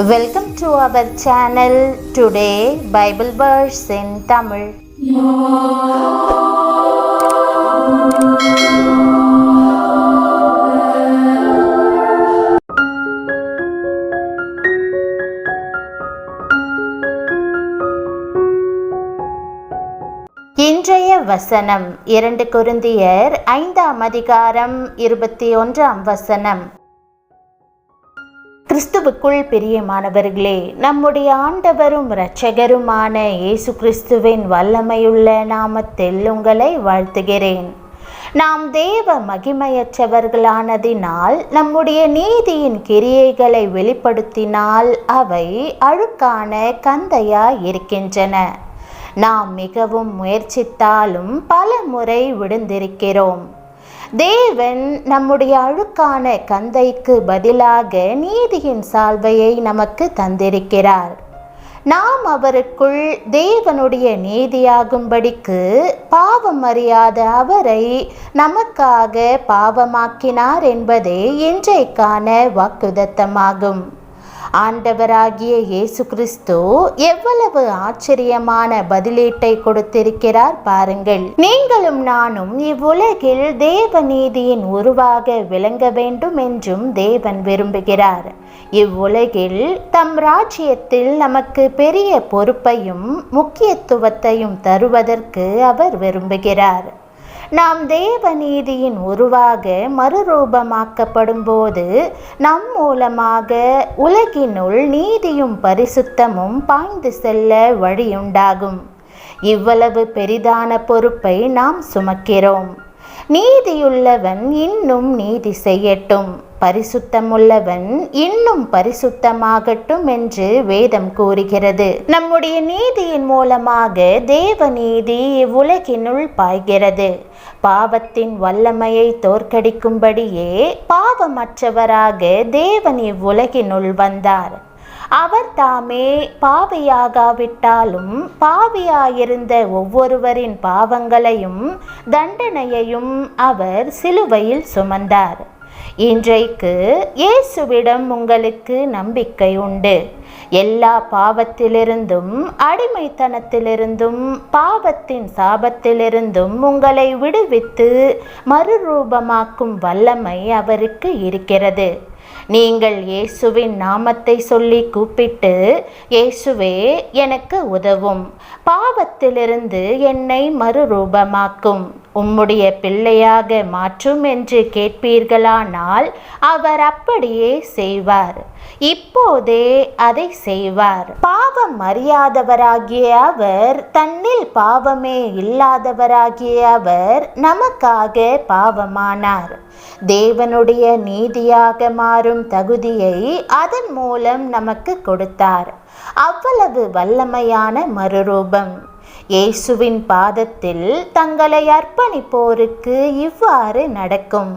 Welcome to our channel. Today Bible verse in Tamil. இன்றைய வசனம் 2 கொரிந்தியர் 5ஆம் அதிகாரம் 21ஆம் வசனம். கிறிஸ்துவுக்குள் பிரியமானவர்களே, நம்முடைய ஆண்டவரும் இரட்சகருமான இயேசு கிறிஸ்துவின் வல்லமையுள்ள நாமத்தில் உங்களை வாழ்த்துகிறேன். நாம் தேவ மகிமையற்றவர்களானதினால் நம்முடைய நீதியின் கிரியைகளை வெளிப்படுத்தினால் அவை அழுக்கான கந்தையாய் இருக்கின்றன. நாம் மிகவும் முயற்சித்தாலும் பல முறை விழுந்திருக்கிறோம். தேவன் நம்முடைய அழுக்கான கந்தைக்கு பதிலாக நீதியின் சால்வையை நமக்கு தந்திருக்கிறார். நாம் அவருக்குள் தேவனுடைய நீதியாகும்படிக்கு பாவம் அறியாத அவரை நமக்காக பாவமாக்கினார் என்பதே இன்றைக்கான வாக்குத்தத்தமாகும். ஆண்டவராகிய இயேசு கிறிஸ்து எவ்வளவு ஆச்சரியமான பதிலீட்டை கொடுத்திருக்கிறார் பாருங்கள். நீங்களும் நானும் இவ்வுலகில் தேவ நீதியின் உருவாக விளங்க வேண்டும் என்றும் தேவன் விரும்புகிறார். இவ்வுலகில் தம் ராஜ்யத்தில் நமக்கு பெரிய பொறுப்பையும் முக்கியத்துவத்தையும் தருவதற்கு அவர் விரும்புகிறார். நாம் தேவ நீதியின் உருவாக மறுரூபமாக்கப்படும் போது நம் மூலமாக உலகினுள் நீதியும் பரிசுத்தமும் பாய்ந்து செல்ல வழியுண்டாகும். இவ்வளவு பெரிதான பொறுப்பை நாம் சுமக்கிறோம். நீதியுள்ளவன் இன்னும் நீதி செய்யட்டும், பரிசுத்தமுள்ளவன் இன்னும் பரிசுத்தமாகட்டும் என்று வேதம் கூறுகிறது. நம்முடைய நீதியின் மூலமாக தேவ நீதி இவ்வுலகினுள் பாய்கிறது. பாவத்தின் வல்லமையை தோற்கடிக்கும்படியே பாவமற்றவராக தேவன் இவ்வுலகினுள் வந்தார். அவர் தாமே பாவியாகாவிட்டாலும் பாவியாயிருந்த ஒவ்வொருவரின் பாவங்களையும் தண்டனையையும் அவர் சிலுவையில் சுமந்தார். இன்றைக்கு இயேசுவிடம் உங்களுக்கு நம்பிக்கை உண்டு. எல்லா பாவத்திலிருந்தும் அடிமைத்தனத்திலிருந்தும் பாவத்தின் சாபத்திலிருந்தும் உங்களை விடுவித்து மறுரூபமாக்கும் வல்லமை அவருக்கு இருக்கிறது. நீங்கள் இயேசுவின் நாமத்தை சொல்லி கூப்பிட்டு, இயேசுவே எனக்கு உதவும், பாவத்திலிருந்து என்னை மறுரூபமாக்கும், உம்முடைய பிள்ளையாக மாற்றும் என்று கேட்பீர்களானால் அவர் அப்படியே செய்வார். இப்போதே அதை செய்வார். பாவம் அறியாதவராகிய அவர், தன்னில் பாவமே இல்லாதவராகிய அவர் நமக்காக பாவமானார். தேவனுடைய நீதியாக மாறும் தகுதியை அதன் மூலம் நமக்கு கொடுத்தார். அவ்வளவு வல்லமையான மறுரூபம். இயேசுவின் பாதத்தில் தங்களை அர்ப்பணிப்போருக்கு இவ்வாறு நடக்கும்.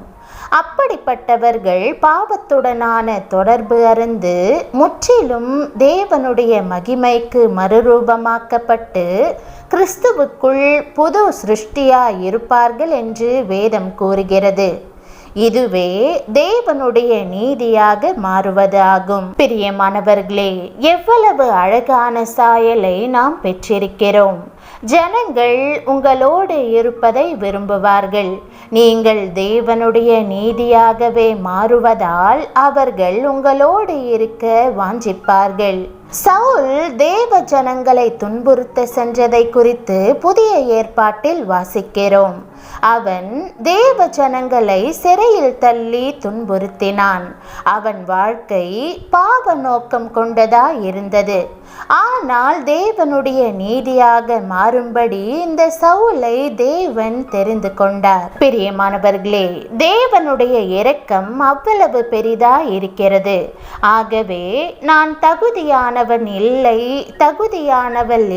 அப்படிப்பட்டவர்கள் பாவத்துடனான தொடர்பு அறுந்து முற்றிலும் தேவனுடைய மகிமைக்கு மறுரூபமாக்கப்பட்டு கிறிஸ்துவுக்குள் புது சிருஷ்டியாய் இருப்பார்கள் என்று வேதம் கூறுகிறது. இதுவே தேவனுடைய நீதியாக மாறுவது ஆகும். பிரியமானவர்களே, எவ்வளவு அழகான சாயலை நாம் பெற்றிருக்கிறோம். ஜனங்கள் உங்களோடு இருப்பதை விரும்புவார்கள். நீங்கள் தேவனுடைய நீதியாகவே மாறுவதால் அவர்கள் உங்களோடு இருக்க வாஞ்சிப்பார்கள். சவுல் தேவ ஜனங்களை துன்புறுத்த சென்றதை குறித்து புதிய ஏற்பாட்டில் வாசிக்கிறோம். அவன் தேவ ஜனங்களை சிறையில் தள்ளி துன்புறுத்தினான். அவன் வாழ்க்கை பாவ நோக்கம் கொண்டதாய் இருந்தது. ஆனால் தேவனுடைய நீதியாக மாறும்படி இந்த சவுலை தேவன் தெரிந்து கொண்டார். பிரியமானவர்களே, தேவனுடைய இரக்கம் அவ்வளவு பெரிதாய் இருக்கிறது. ஆகவே நான் தகுதியானவள்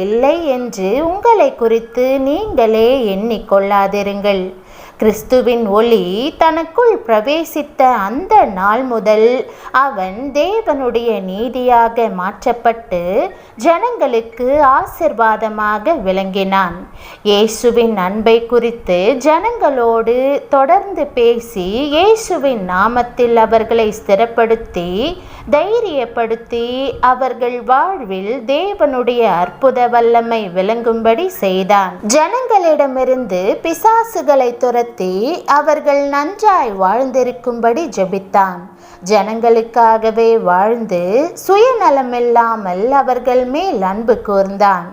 இல்லை என்று உங்களை குறித்து நீங்களே எண்ணிக்கொள்ளாதிருங்கள். கிறிஸ்துவின் ஒளி தனக்குள் பிரவேசித்த அந்த நாள் முதல் அவன் தேவனுடைய நீதியாக மாற்றப்பட்டு ஜனங்களுக்கு ஆசீர்வாதமாக விளங்கினான். இயேசுவின் அன்பை குறித்து ஜனங்களோடு தொடர்ந்து பேசி இயேசுவின் நாமத்தில் அவர்களை ஸ்திரப்படுத்தி தைரியப்படுத்தி அவர்கள் வாழ்வில் தேவனுடைய அற்புத வல்லமை விளங்கும்படி செய்தான். ஜனங்களிடமிருந்து பிசாசுகளை துரத்தி அவர்கள் நன்றாய் வாழ்ந்திருக்கும்படி ஜெபித்தான். ஜனங்களுக்காகவே வாழ்ந்து சுயநலமில்லாமல் அவர்கள் மேல் அன்பு கூர்ந்தான்.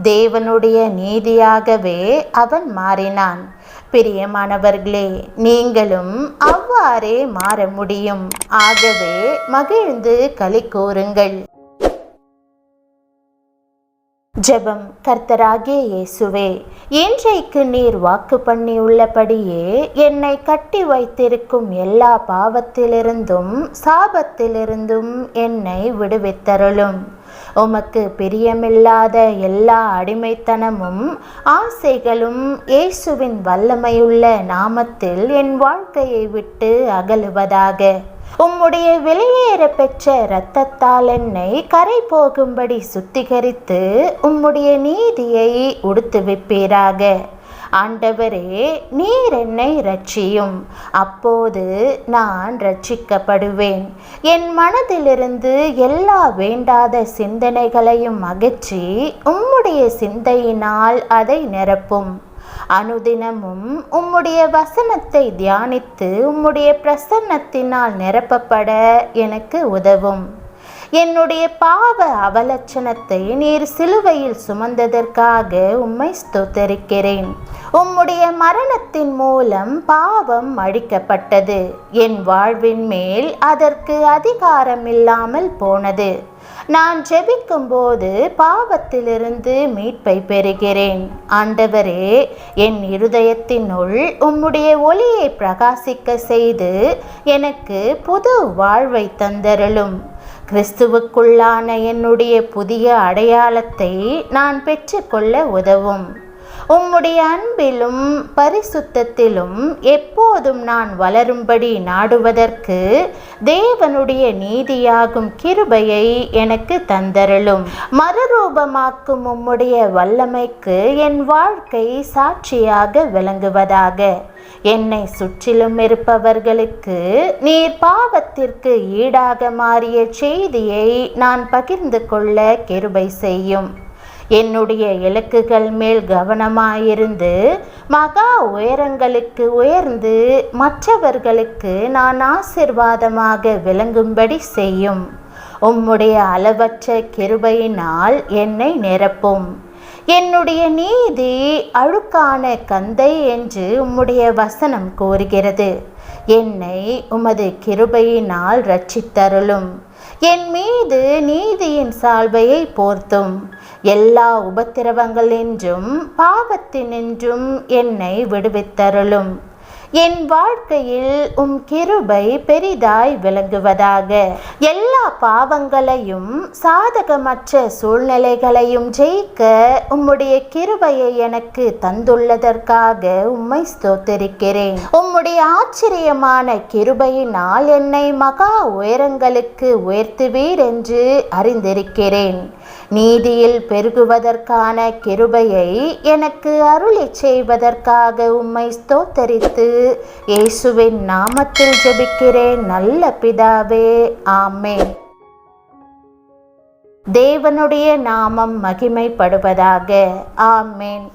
தேவனுடைய நீதியாகவே அவன் மாறினான். பிரியமானவர்களே, நீங்களும் அவ்வாறே மாற முடியும். ஆகவே மகிழ்ந்து களி கூறுங்கள். ஜெபம். கர்த்தராகிய இயேசுவே, இன்றைக்கு நீர் வாக்கு பண்ணி உள்ளபடியே என்னை கட்டி வைத்திருக்கும் எல்லா பாவத்திலிருந்தும் சாபத்திலிருந்தும் என்னை விடுவித்தருளும். உமக்கு பிரியமில்லாத எல்லா அடிமைத்தனமும் ஆசைகளும் இயேசுவின் வல்லமையுள்ள நாமத்தில் என் வாழ்க்கையை விட்டு அகலுவதாக. உம்முடைய வெளியேற பெற்ற இரத்தத்தால் என்னை கரை போகும்படி சுத்திகரித்து உம்முடைய நீதியை உடுத்துவிப்பீராக. ஆண்டவரே, நீர் என்னை இரட்சியும், அப்போது நான் இரட்சிக்கப்படுவேன். என் மனதிலிருந்து எல்லா வேண்டாத சிந்தனைகளையும் அகற்றி உம்முடைய சிந்தையினால் அதை நிரப்பும். அனுதினமும் உம்முடைய வசனத்தை தியானித்து உம்முடைய பிரசன்னத்தினால் நிரப்பப்பட எனக்கு உதவும். என்னுடைய பாவ அவலட்சணத்தை நீர் சிலுவையில் சுமந்ததற்காக உம்மை ஸ்தோத்தரிக்கிறேன். உம்முடைய மரணத்தின் மூலம் பாவம் அழிக்கப்பட்டது. என் வாழ்வின் மேல் அதற்கு அதிகாரம் இல்லாமல் போனது. நான் ஜெபிக்கும் போது பாவத்திலிருந்து மீட்பை பெறுகிறேன். ஆண்டவரே, என் இருதயத்தினுள் உம்முடைய ஒளியை பிரகாசிக்க செய்து எனக்கு புது வாழ்வை தந்தருளும். கிறிஸ்துவுக்குள்ளான என்னுடைய புதிய அடையாளத்தை நான் பெற்றுக்கொள்ள உதவும். உம்முடைய அன்பிலும் பரிசுத்தத்திலும் எப்போதும் நான் வளரும்படி நாடுவதற்கு தேவனுடைய நீதியாகும் கிருபையை எனக்கு தந்தருளும். மறுரூபமாக்கும் உம்முடைய வல்லமைக்கு என் வாழ்க்கை சாட்சியாக விளங்குவதாக. என்னை சுற்றிலும் இருப்பவர்களுக்கு நீர் பாவத்திற்கு ஈடாக மாறிய செய்தியை நான் பகிர்ந்து கொள்ள கிருபை செய்யும். என்னுடைய இலக்குகள் மேல் கவனமாயிருந்து மகா உயரங்களுக்கு உயர்ந்து மற்றவர்களுக்கு நான் ஆசீர்வாதமாக விளங்கும்படி செய்யும். உம்முடைய அளவற்ற கிருபையினால் என்னை நிரப்பும். என்னுடைய நீதி அழுக்கான கந்தை என்று உம்முடைய வசனம் கூறுகிறது. என்னை உமது கிருபையினால் இரட்சித்தருளும். என் மீது நீதியின் சால்வையை போர்த்தும். எல்லா உபத்திரவங்களின்றும் பாவத்தினின்றும் என்னை விடுவித்தருளும். என் வாழ்க்கையில் உம் கிருபை பெரிதாய் விளங்குவதாக. எல்லா பாவங்களையும் சாதகமற்ற சூழ்நிலைகளையும் ஜெயிக்க உம்முடைய கிருபையை எனக்கு தந்துள்ளதற்காக உம்மை ஸ்தோத்திரிக்கிறேன். உம்முடைய ஆச்சரியமான கிருபையினால் என்னை மகா உயரங்களுக்கு உயர்த்துவீர் என்று அறிந்திருக்கிறேன். நீதியில் பெருகுவதற்கான கிருபையை எனக்கு அருளி செய்வதற்காக உம்மை ஸ்தோத்தரித்து இயேசுவின் நாமத்தில் ஜெபிக்கிறேன் நல்ல பிதாவே, ஆமென். தேவனுடைய நாமம் மகிமைப்படுவதாக. ஆமென்.